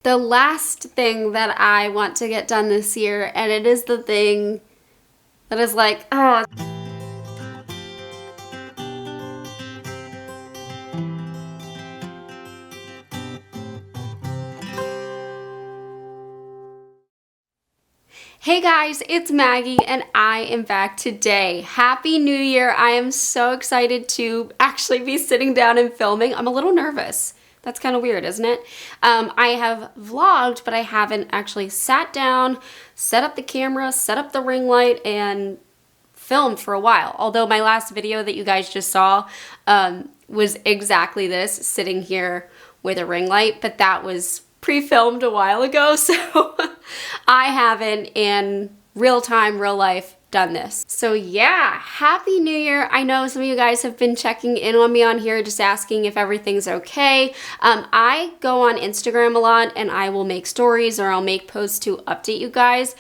The last thing that I want to get done this year, and it is the thing that is like, oh. Hey guys, it's Maggie and I am back today. Happy New Year. I am so excited to actually be sitting down and filming. I'm a little nervous. That's kind of weird, isn't it? I have vlogged, but I haven't actually sat down, set up the camera, set up the ring light, and filmed for a while. Although my last video that you guys just saw was exactly this, sitting here with a ring light, but that was pre-filmed a while ago, so I haven't in real time, real life, done this. So yeah, Happy New Year. I know some of you guys have been checking in on me on here, just asking if everything's okay. I go on Instagram a lot and I will make stories or I'll make posts to update you guys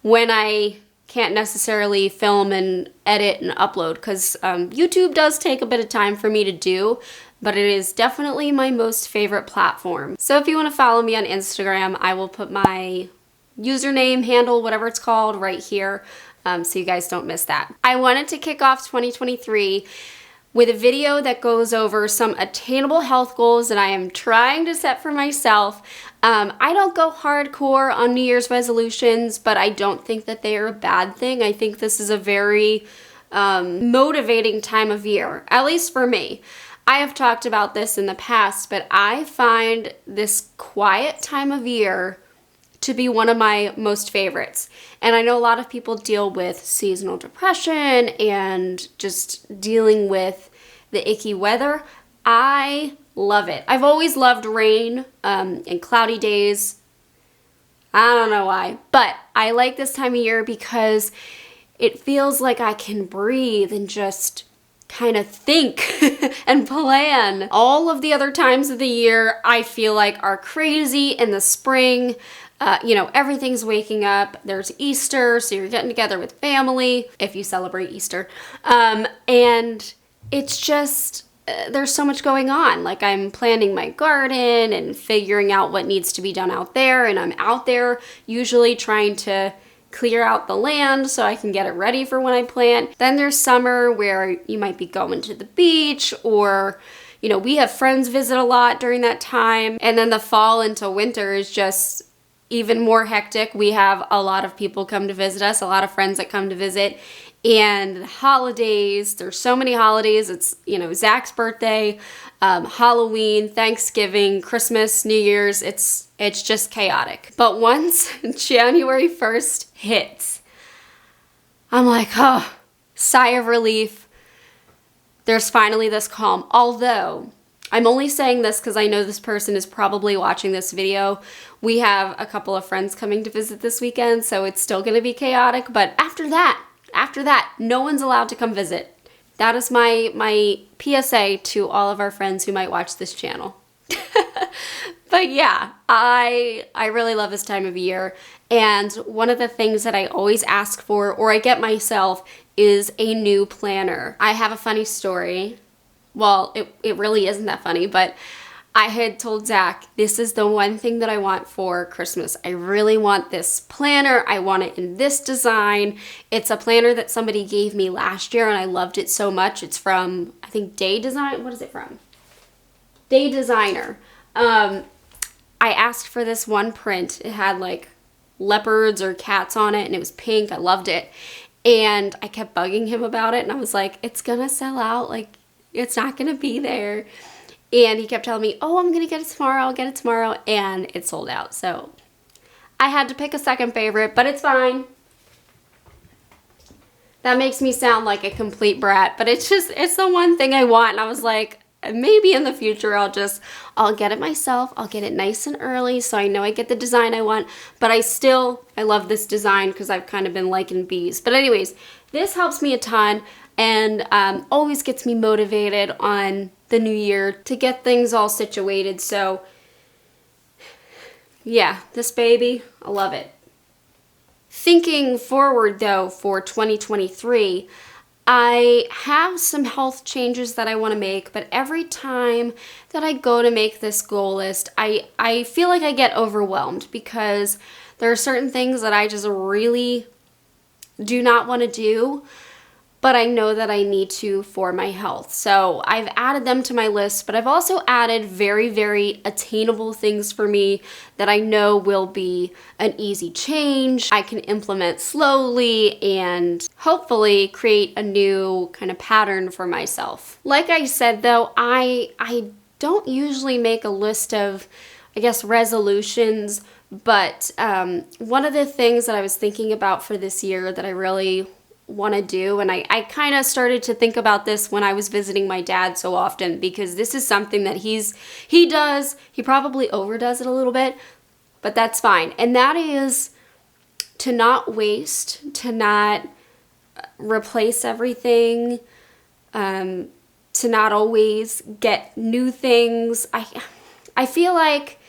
when I can't necessarily film and edit and upload, because YouTube does take a bit of time for me to do, but it is definitely my most favorite platform. So if you want to follow me on Instagram, I will put my username, handle, whatever it's called, right here, so you guys don't miss that. I wanted to kick off 2023 with a video that goes over some attainable health goals that I am trying to set for myself. I don't go hardcore on New Year's resolutions, but I don't think that they are a bad thing. I think this is a very motivating time of year, at least for me. I have talked about this in the past, but I find this quiet time of year to be one of my most favorites. And I know a lot of people deal with seasonal depression and just dealing with the icky weather. I love it. I've always loved rain and cloudy days. I don't know why, but I like this time of year because it feels like I can breathe and just kind of think and plan. All of the other times of the year I feel like are crazy. In the spring, you know, everything's waking up. There's Easter, so you're getting together with family if you celebrate Easter. And it's just, there's so much going on. Like, I'm planning my garden and figuring out what needs to be done out there, and I'm out there usually trying to clear out the land so I can get it ready for when I plant. Then there's summer where you might be going to the beach, or, you know, we have friends visit a lot during that time. And then the fall into winter is just even more hectic. We have a lot of people come to visit us, a lot of friends that come to visit. And holidays, there's so many holidays. It's, you know, Zach's birthday, Halloween, Thanksgiving, Christmas, New Year's. It's just chaotic. But once January 1st hits, I'm like, oh, sigh of relief. There's finally this calm. Although, I'm only saying this because I know this person is probably watching this video. We have a couple of friends coming to visit this weekend, so it's still going to be chaotic. But after that, no one's allowed to come visit. That is my PSA to all of our friends who might watch this channel. But yeah, I really love this time of year. And one of the things that I always ask for, or I get myself, is a new planner. I have a funny story. Well, it really isn't that funny, but I had told Zach, this is the one thing that I want for Christmas. I really want this planner. I want it in this design. It's a planner that somebody gave me last year and I loved it so much. It's from, I think, Day Design. What is it from? Day Designer. I asked for this one print. It had like leopards or cats on it and it was pink. I loved it. And I kept bugging him about it and I was like, it's gonna sell out. Like, it's not gonna be there. And he kept telling me, oh, I'm gonna get it tomorrow, I'll get it tomorrow, and it sold out. So I had to pick a second favorite, but it's fine. That makes me sound like a complete brat, but it's the one thing I want. And I was like, maybe in the future I'll get it myself. I'll get it nice and early so I know I get the design I want. But I love this design because I've kind of been liking bees. But anyways, this helps me a ton and always gets me motivated on the new year to get things all situated. So yeah, this baby, I love it. Thinking forward though for 2023, I have some health changes that I want to make, but every time that I go to make this goal list, I feel like I get overwhelmed because there are certain things that I just really do not want to do, but I know that I need to for my health. So I've added them to my list, but I've also added very, very attainable things for me that I know will be an easy change. I can implement slowly and hopefully create a new kind of pattern for myself. Like I said though, I don't usually make a list of, I guess, resolutions, but one of the things that I was thinking about for this year that I really want to do, and I kind of started to think about this when I was visiting my dad so often, because this is something that he probably overdoes it a little bit, but that's fine. And that is to not waste, to not replace everything, to not always get new things. I feel like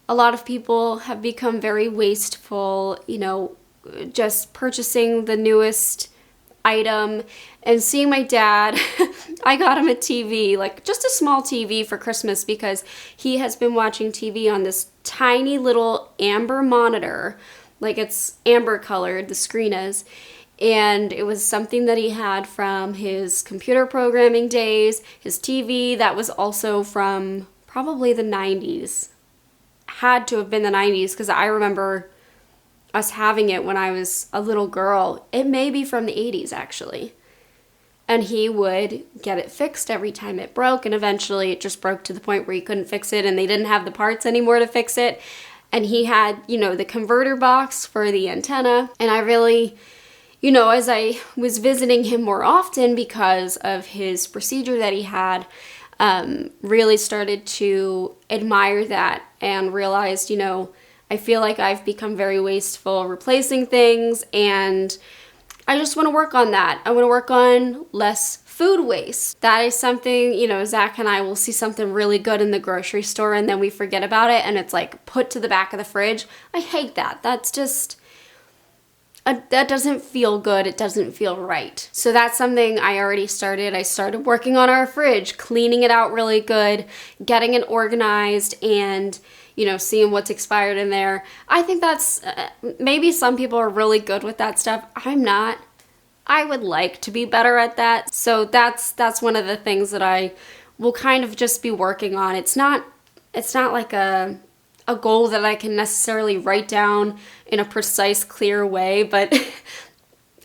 a lot of people have become very wasteful, just purchasing the newest item. And seeing my dad, I got him a TV, like just a small TV for Christmas, because he has been watching TV on this tiny little amber monitor, like it's amber colored, the screen is. And it was something that he had from his computer programming days, his TV that was also from probably the 90s. Had to have been the 90s, because I remember us having it when I was a little girl. It may be from the 80s actually. And he would get it fixed every time it broke, and eventually it just broke to the point where he couldn't fix it and they didn't have the parts anymore to fix it. And he had, the converter box for the antenna. And I really, as I was visiting him more often because of his procedure that he had, really started to admire that and realized, I feel like I've become very wasteful replacing things, and I just want to work on that. I want to work on less food waste. That is something, Zach and I will see something really good in the grocery store and then we forget about it and it's like put to the back of the fridge. I hate that. That's just, that doesn't feel good. It doesn't feel right. So that's something I already started. I started working on our fridge, cleaning it out really good, getting it organized, and seeing what's expired in there. I think that's, maybe some people are really good with that stuff. I'm not. I would like to be better at that. So that's one of the things that I will kind of just be working on. It's not like a goal that I can necessarily write down in a precise, clear way, but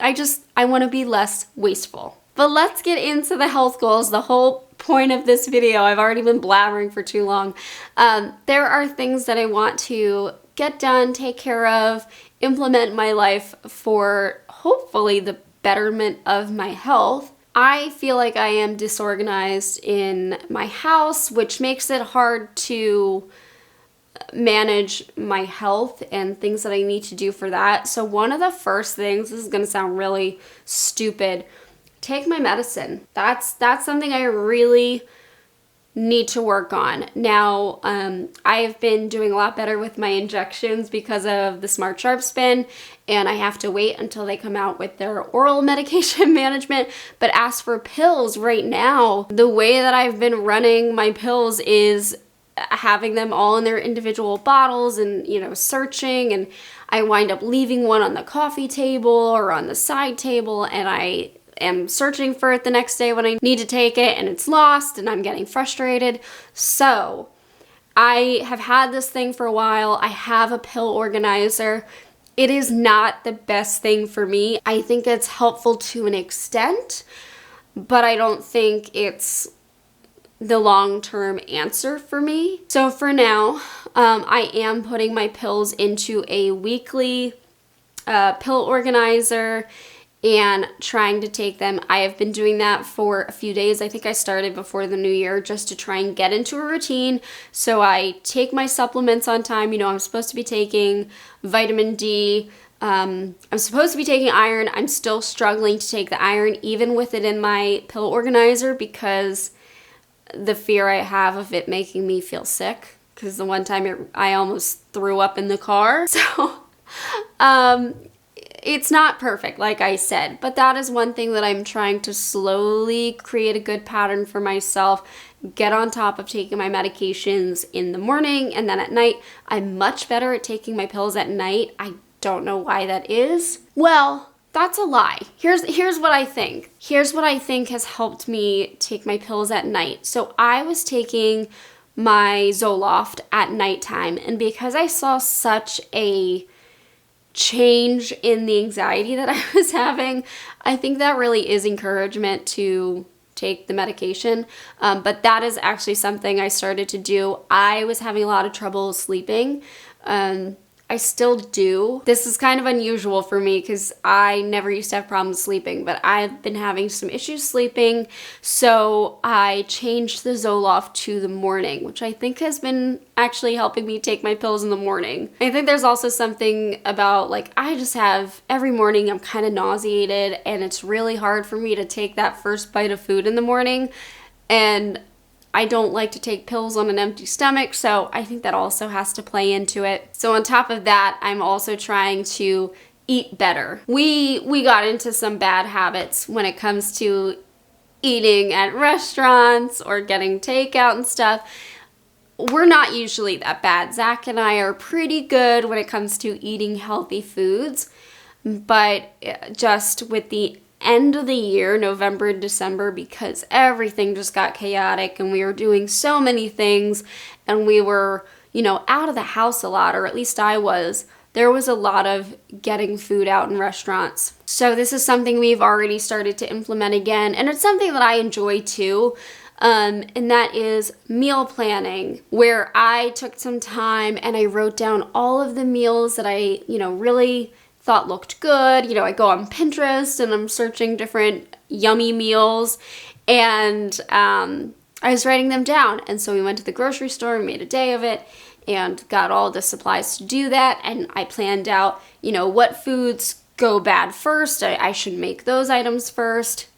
I want to be less wasteful. But let's get into the health goals. The whole point of this video, I've already been blabbering for too long. There are things that I want to get done, take care of, implement in my life for hopefully the betterment of my health. I feel like I am disorganized in my house, which makes it hard to manage my health and things that I need to do for that. So one of the first things, this is going to sound really stupid, take my medicine. That's something I really need to work on. Now, I've been doing a lot better with my injections because of the Smart Sharp Spin, and I have to wait until they come out with their oral medication management. But as for pills right now, the way that I've been running my pills is having them all in their individual bottles and, searching, and I wind up leaving one on the coffee table or on the side table, and I am searching for it the next day when I need to take it and it's lost and I'm getting frustrated. So I have had this thing for a while. I have a pill organizer. It is not the best thing for me. I think it's helpful to an extent, but I don't think it's the long-term answer for me. So for now, I am putting my pills into a weekly pill organizer and trying to take them. I have been doing that for a few days. I think I started before the new year just to try and get into a routine. So I take my supplements on time. I'm supposed to be taking vitamin D. I'm supposed to be taking iron. I'm still struggling to take the iron even with it in my pill organizer because the fear I have of it making me feel sick, because the one time I almost threw up in the car. So it's not perfect, like I said, but that is one thing that I'm trying to slowly create a good pattern for myself, get on top of taking my medications in the morning, and then at night. I'm much better at taking my pills at night. I don't know why that is. Well, that's a lie. Here's what I think. Here's what I think has helped me take my pills at night. So I was taking my Zoloft at nighttime, and because I saw such a change in the anxiety that I was having, I think that really is encouragement to take the medication. But that is actually something I started to do. I was having a lot of trouble sleeping. I still do. This is kind of unusual for me because I never used to have problems sleeping, but I've been having some issues sleeping. So I changed the Zoloft to the morning, which I think has been actually helping me take my pills in the morning. I think there's also something about, like, I just have, every morning I'm kind of nauseated, and it's really hard for me to take that first bite of food in the morning. And I don't like to take pills on an empty stomach, so I think that also has to play into it. So on top of that, I'm also trying to eat better. We got into some bad habits when it comes to eating at restaurants or getting takeout and stuff. We're not usually that bad. Zach and I are pretty good when it comes to eating healthy foods, but just with the end of the year, November and December, because everything just got chaotic and we were doing so many things and we were, out of the house a lot, or at least I was. There was a lot of getting food out in restaurants. So this is something we've already started to implement again, and it's something that I enjoy too. And that is meal planning, where I took some time and I wrote down all of the meals that I, really thought looked good. I go on Pinterest and I'm searching different yummy meals, and I was writing them down. And so we went to the grocery store and made a day of it and got all the supplies to do that. And I planned out, what foods go bad first. I should make those items first.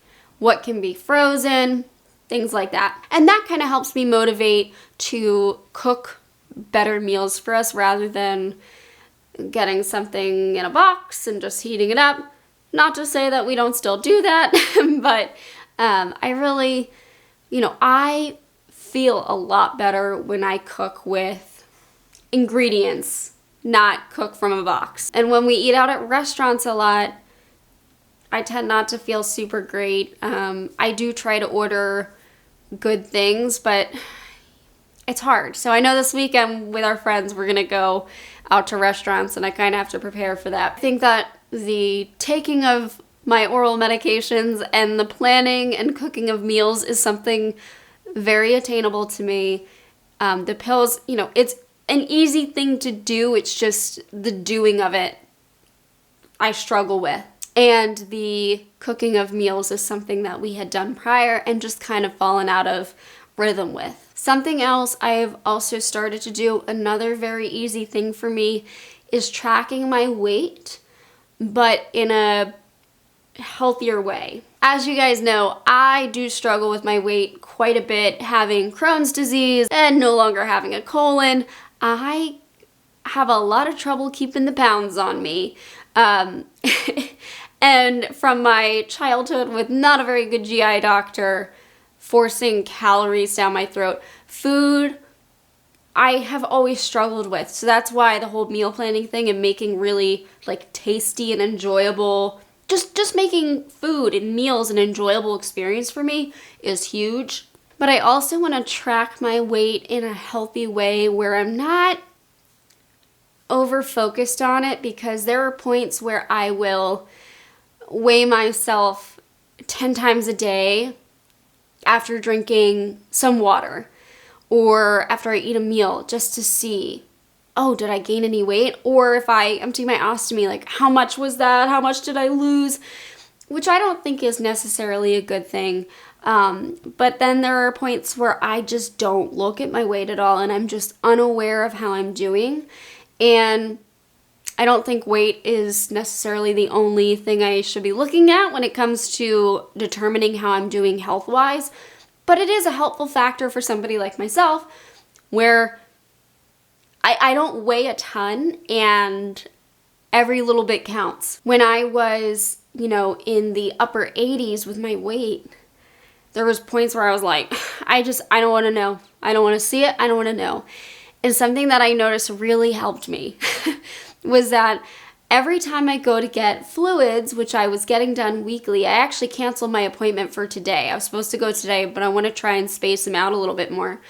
What can be frozen, things like that. And that kind of helps me motivate to cook better meals for us rather than getting something in a box and just heating it up. Not to say that we don't still do that, but I really, I feel a lot better when I cook with ingredients, not cook from a box. And when we eat out at restaurants a lot, I tend not to feel super great. I do try to order good things, but it's hard. So I know this weekend with our friends, we're going to go out to restaurants, and I kind of have to prepare for that. I think that the taking of my oral medications and the planning and cooking of meals is something very attainable to me. The pills, it's an easy thing to do. It's just the doing of it I struggle with. And the cooking of meals is something that we had done prior and just kind of fallen out of rhythm with. Something else I've also started to do, another very easy thing for me, is tracking my weight, but in a healthier way. As you guys know, I do struggle with my weight quite a bit, having Crohn's disease and no longer having a colon. I have a lot of trouble keeping the pounds on me. And from my childhood with not a very good GI doctor, forcing calories down my throat, food I have always struggled with. So that's why the whole meal planning thing and making really tasty and enjoyable, just making food and meals an enjoyable experience for me is huge. But I also want to track my weight in a healthy way where I'm not over focused on it, because there are points where I will weigh myself 10 times a day after drinking some water or after I eat a meal, just to see, oh, did I gain any weight? Or if I empty my ostomy, how much was that? How much did I lose? Which I don't think is necessarily a good thing. But then there are points where I just don't look at my weight at all and I'm just unaware of how I'm doing. And I don't think weight is necessarily the only thing I should be looking at when it comes to determining how I'm doing health-wise, but it is a helpful factor for somebody like myself where I don't weigh a ton, and every little bit counts. When I was, you know, in the upper 80s with my weight, there was points where I was like, I don't want to know. I don't want to see it. I don't want to know. And something that I noticed really helped me was that every time I go to get fluids, which I was getting done weekly, I actually canceled my appointment for today. I was supposed to go today, but I want to try and space them out a little bit more.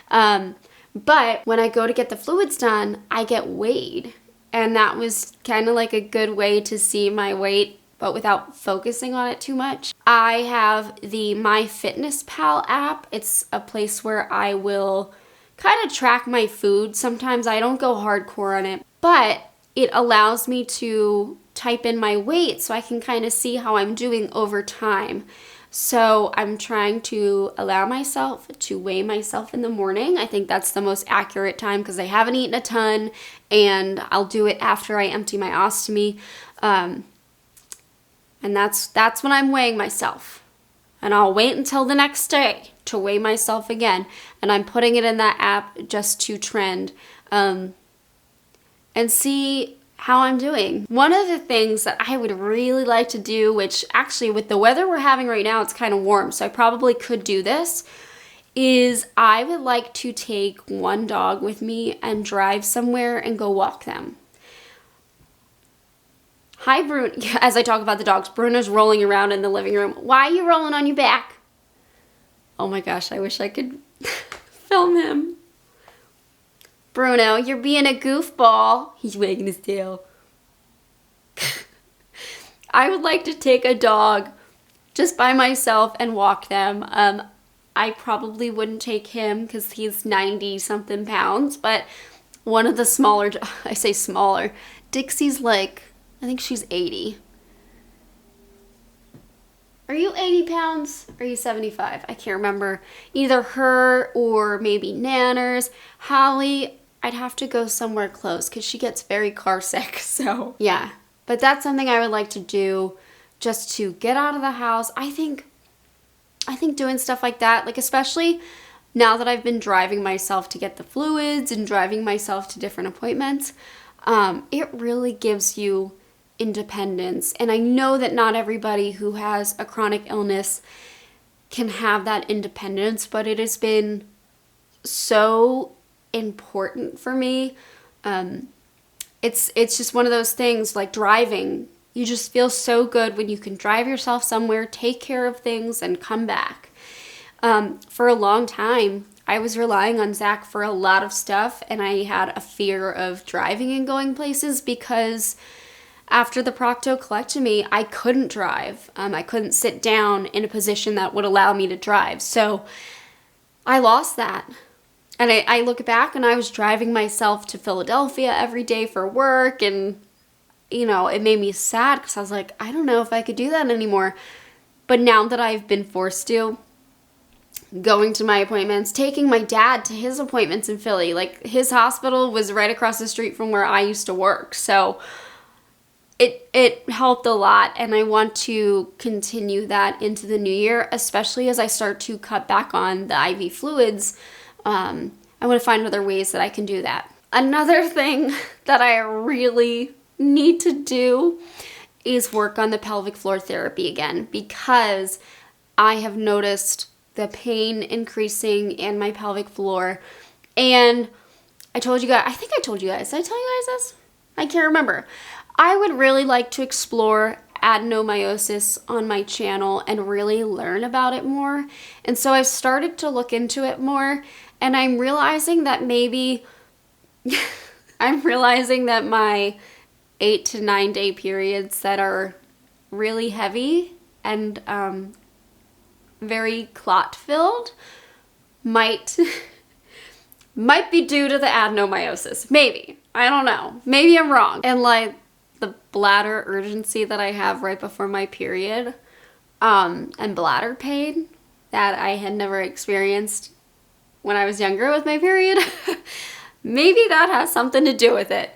But when I go to get the fluids done, I get weighed. And that was kind of like a good way to see my weight, but without focusing on it too much. I have the MyFitnessPal app. It's a place where I will kind of track my food. Sometimes I don't go hardcore on it, but it allows me to type in my weight so I can kind of see how I'm doing over time. So I'm trying to allow myself to weigh myself in the morning. I think that's the most accurate time because I haven't eaten a ton, and I'll do it after I empty my ostomy. And that's when I'm weighing myself. And I'll wait until the next day to weigh myself again. And I'm putting it in that app just to trend and see how I'm doing. One of the things that I would really like to do, which actually with the weather we're having right now, it's kind of warm, so I probably could do this, is I would like to take one dog with me and drive somewhere and go walk them. Hi, Bruno. As I talk about the dogs, Bruno's rolling around in the living room. Why are you rolling on your back? Oh my gosh, I wish I could film him. Bruno, you're being a goofball. He's wagging his tail. I would like to take a dog just by myself and walk them. I probably wouldn't take him because he's 90 something pounds, but one of the smaller, I say smaller, Dixie's like, I think she's 80. Are you 80 pounds? Are you 75? I can't remember. Either her or maybe Nanners. Holly, I'd have to go somewhere close because she gets very car sick. So yeah, but that's something I would like to do just to get out of the house. I think doing stuff like that, like especially now that I've been driving myself to get the fluids and driving myself to different appointments, it really gives you independence. And I know that not everybody who has a chronic illness can have that independence, but it has been so important for me. It's just one of those things like driving. You just feel so good when you can drive yourself somewhere, take care of things, and come back. For a long time, I was relying on Zach for a lot of stuff, and I had a fear of driving and going places because after the proctocolectomy, I couldn't drive. I couldn't sit down in a position that would allow me to drive. So I lost that. And I look back and I was driving myself to Philadelphia every day for work, and you know, it made me sad because I was like, I don't know if I could do that anymore. But now that I've been forced to, going to my appointments, taking my dad to his appointments in Philly, like his hospital was right across the street from where I used to work. So it helped a lot, and I want to continue that into the new year, especially as I start to cut back on the IV fluids. I want to find other ways that I can do that. Another thing that I really need to do is work on the pelvic floor therapy again, because I have noticed the pain increasing in my pelvic floor. And I told you guys, I think I told you guys, did I tell you guys this? I can't remember. I would really like to explore adenomyosis on my channel and really learn about it more. And so I've started to look into it more, and I'm realizing that maybe my 8 to 9 day periods that are really heavy and very clot filled might be due to the adenomyosis. Maybe. I don't know. Maybe I'm wrong. And like the bladder urgency that I have right before my period, and bladder pain that I had never experienced when I was younger with my period, maybe that has something to do with it.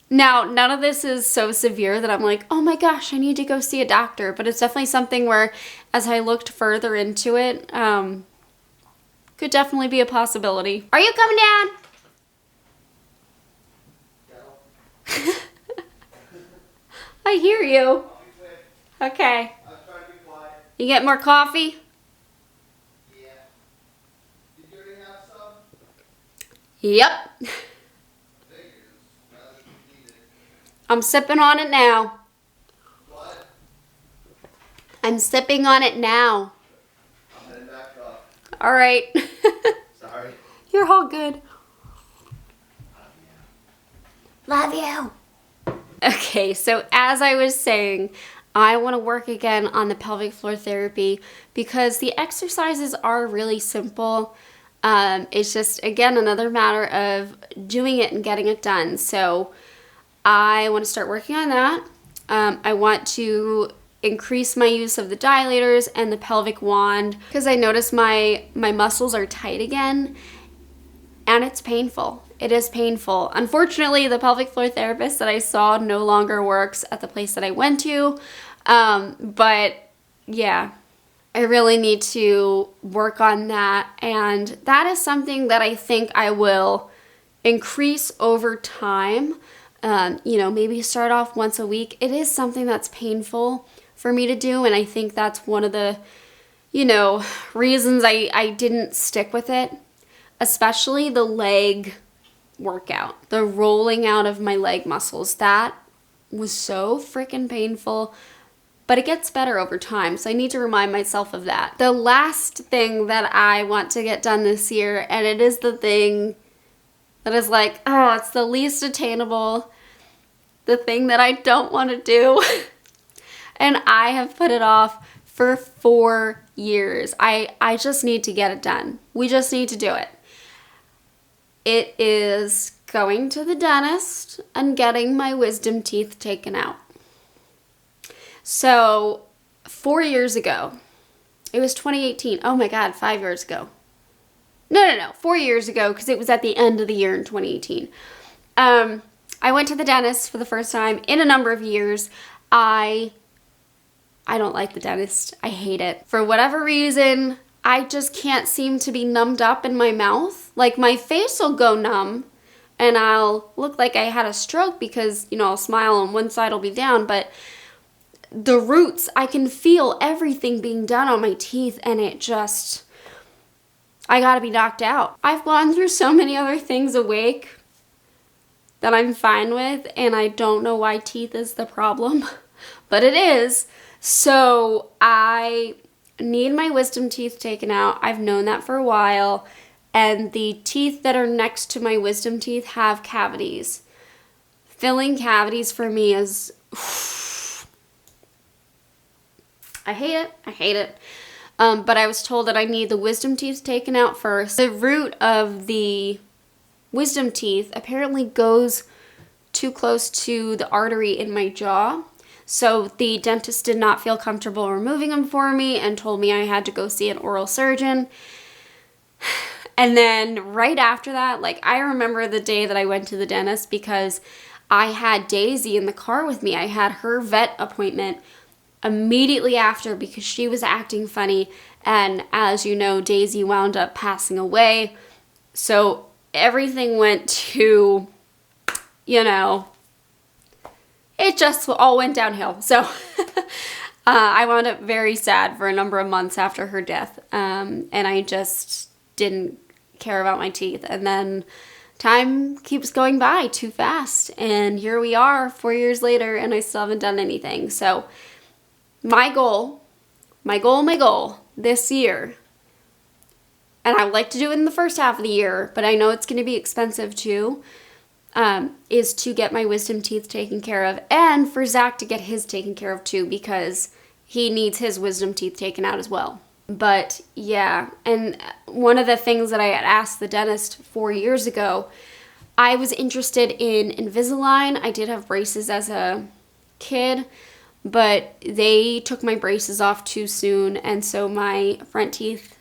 Now, none of this is so severe that I'm like, oh my gosh, I need to go see a doctor. But it's definitely something where, as I looked further into it, could definitely be a possibility. Are you coming down? I hear you. Okay. I'm trying to be quiet. You get more coffee? Yeah. Did you already have some? Yep. Figures. Rather than need it. I'm sipping on it now. What? I'm sipping on it now. I'm heading back up. All right. Sorry. You're all good. Love you. Okay, so as I was saying, I want to work again on the pelvic floor therapy because the exercises are really simple. It's just, again, another matter of doing it and getting it done. So I want to start working on that. I want to increase my use of the dilators and the pelvic wand because I notice my muscles are tight again and it's painful. It is painful. Unfortunately, the pelvic floor therapist that I saw no longer works at the place that I went to. But yeah, I really need to work on that. And that is something that I think I will increase over time. Maybe start off once a week. It is something that's painful for me to do. And I think that's one of the, reasons I didn't stick with it, especially the leg workout, the rolling out of my leg muscles. That was so freaking painful, but it gets better over time. So I need to remind myself of that. The last thing that I want to get done this year, and it is the thing that is like, oh, it's the least attainable, the thing that I don't want to do. And I have put it off for 4 years. I just need to get it done. We just need to do it. It is going to the dentist and getting my wisdom teeth taken out. So 4 years ago, it was 2018. Oh my God, 5 years ago. No, 4 years ago, because it was at the end of the year in 2018. I went to the dentist for the first time in a number of years. I don't like the dentist. I hate it. For whatever reason, I just can't seem to be numbed up in my mouth. Like my face will go numb and I'll look like I had a stroke because, I'll smile and one side will be down, but the roots, I can feel everything being done on my teeth and I gotta be knocked out. I've gone through so many other things awake that I'm fine with, and I don't know why teeth is the problem, but it is. So I need my wisdom teeth taken out. I've known that for a while, and the teeth that are next to my wisdom teeth have cavities. Filling cavities for me is, I hate it. But I was told that I need the wisdom teeth taken out first. The root of the wisdom teeth apparently goes too close to the artery in my jaw. So the dentist did not feel comfortable removing them for me and told me I had to go see an oral surgeon. And then right after that, I remember the day that I went to the dentist because I had Daisy in the car with me. I had her vet appointment immediately after because she was acting funny. And as you know, Daisy wound up passing away. So everything went to, it just all went downhill. So I wound up very sad for a number of months after her death. And I just didn't care about my teeth. And then time keeps going by too fast. And here we are 4 years later and I still haven't done anything. So my goal this year, and I would like to do it in the first half of the year, but I know it's going to be expensive too, is to get my wisdom teeth taken care of, and for Zach to get his taken care of too, because he needs his wisdom teeth taken out as well. But yeah, and one of the things that I had asked the dentist 4 years ago, I was interested in Invisalign. I did have braces as a kid, but they took my braces off too soon, and so my front teeth,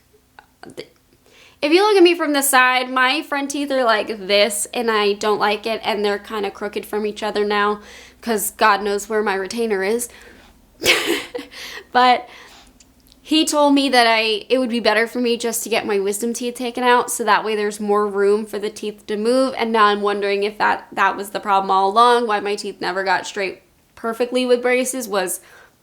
if you look at me from the side, my front teeth are like this, and I don't like it, and they're kind of crooked from each other now, because God knows where my retainer is. But he told me that it would be better for me just to get my wisdom teeth taken out, so that way there's more room for the teeth to move, and now I'm wondering if that was the problem all along, why my teeth never got straight perfectly with braces was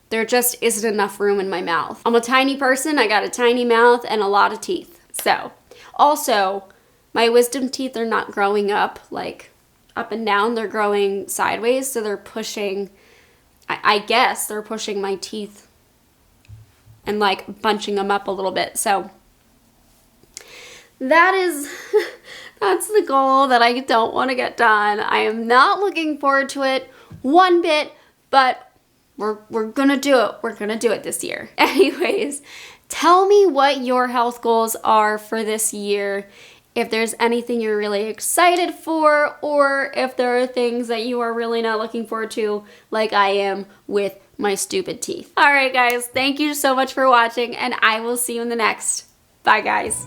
there just isn't enough room in my mouth. I'm a tiny person, I got a tiny mouth and a lot of teeth. So, also, my wisdom teeth are not growing up like up and down, they're growing sideways, so they're pushing, I guess they're pushing my teeth and like bunching them up a little bit. So that is, that's the goal that I don't want to get done. I am not looking forward to it one bit, but we're gonna do it. We're gonna do it this year. Anyways, tell me what your health goals are for this year. If there's anything you're really excited for, or if there are things that you are really not looking forward to, like I am with my stupid teeth. All right, guys, thank you so much for watching, and I will see you in the next. Bye, guys.